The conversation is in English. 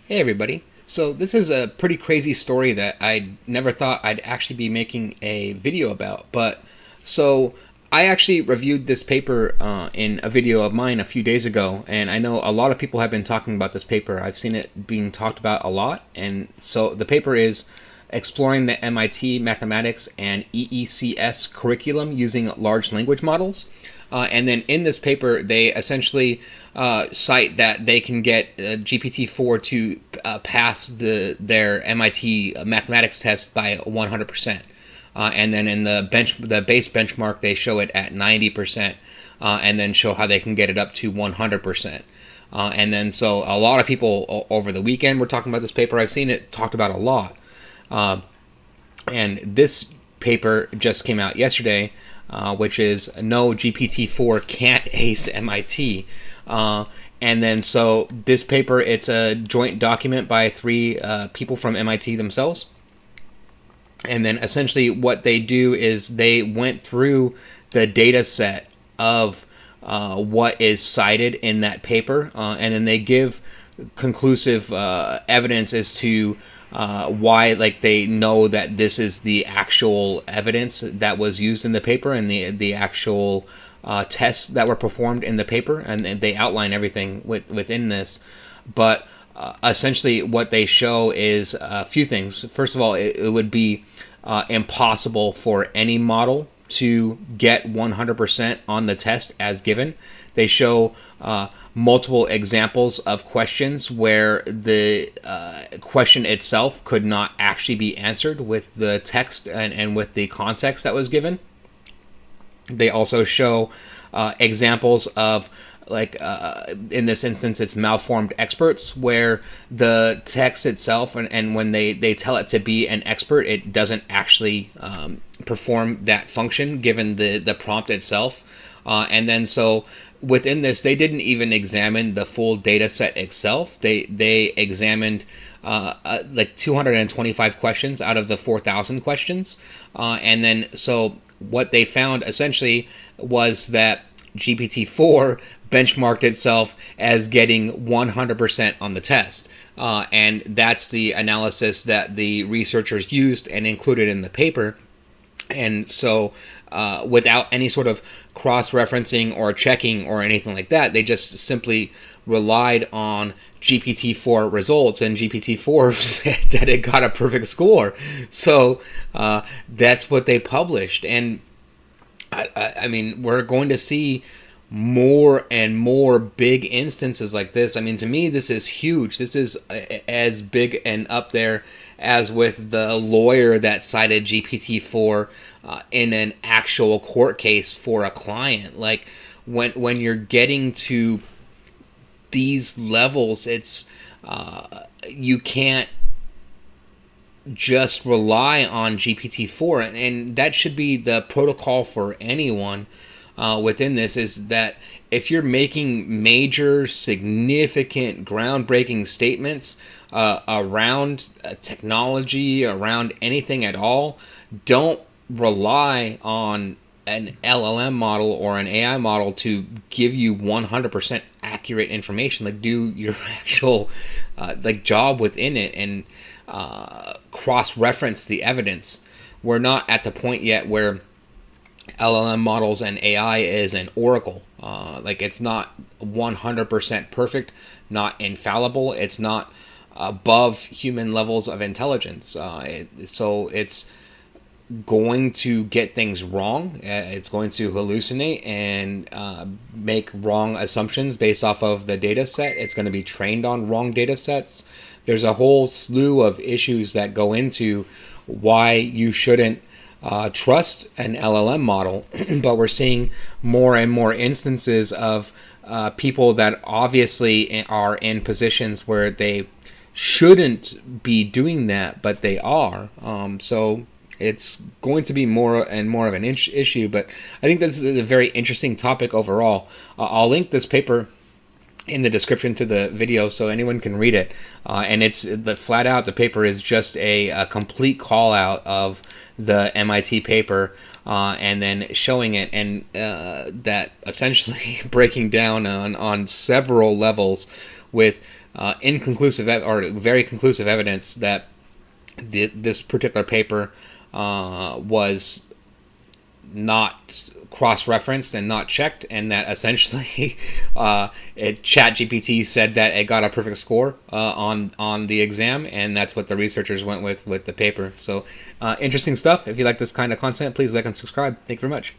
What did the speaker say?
Hey everybody. So this is a pretty crazy story that I never thought I'd actually be making a video about. But so I actually reviewed this paper in a video of mine a few days ago, and I know a lot of people have been talking about this paper. I've seen it being talked about a lot, and so the paper is exploring the MIT mathematics and EECS curriculum using large language models. And then in this paper, they essentially cite that they can get GPT-4 to pass their MIT mathematics test by 100%. And then in the base benchmark, they show it at 90%, and then show how they can get it up to 100%. And then so a lot of people over the weekend were talking about this paper. I've seen it talked about a lot. And this paper just came out yesterday, which is no, GPT-4 can't ace MIT. And then so this paper, it's a joint document by three people from MIT themselves. And then essentially what they do is they went through the data set of what is cited in that paper, and then they give conclusive evidence as to why, like, they know that this is the actual evidence that was used in the paper and the actual tests that were performed in the paper, and they outline everything within this. But essentially what they show is a few things. First of all, it would be impossible for any model to get 100% on the test as given. They show multiple examples of questions where the question itself could not actually be answered with the text and with the context that was given. They also show examples of, like, in this instance, it's malformed experts, where the text itself, and when they tell it to be an expert, it doesn't actually perform that function given the prompt itself. And then so within this, they didn't even examine the full data set itself. They examined like 225 questions out of the 4,000 questions. And then so what they found essentially was that GPT-4 benchmarked itself as getting 100% on the test. And that's the analysis that the researchers used and included in the paper. And so without any sort of cross-referencing or checking or anything like that, they just simply relied on GPT-4 results, and GPT-4 said that it got a perfect score. So that's what they published. And I mean, we're going to see more and more big instances like this. I mean, to me, this is huge. This is as big and up there as with the lawyer that cited GPT-4 in an actual court case for a client. Like, when you're getting to these levels, it's you can't just rely on GPT-4, and that should be the protocol for anyone within this, is that if you're making major, significant, groundbreaking statements around technology, around anything at all, don't rely on an LLM model or an AI model to give you 100% accurate information. Like, do your actual job within it and cross-reference the evidence. We're not at the point yet where LLM models and AI is an oracle. Like, it's not 100% perfect, not infallible. It's not above human levels of intelligence. So it's going to get things wrong. It's going to hallucinate and make wrong assumptions based off of the data set. It's going to be trained on wrong data sets. There's a whole slew of issues that go into why you shouldn't trust an LLM model. But we're seeing more and more instances of people that obviously are in positions where they shouldn't be doing that, but they are. So it's going to be more and more of an issue. But I think this is a very interesting topic overall. I'll link this paper in the description to the video so anyone can read it. And it's flat out, the paper is just a complete call out of the MIT paper, and then showing it, and that essentially breaking down on several levels with inconclusive or very conclusive evidence that this particular paper was not cross-referenced and not checked, and that essentially ChatGPT said that it got a perfect score on the exam, and that's what the researchers went with the paper. So interesting stuff. If you like this kind of content, please like and subscribe. Thank you very much.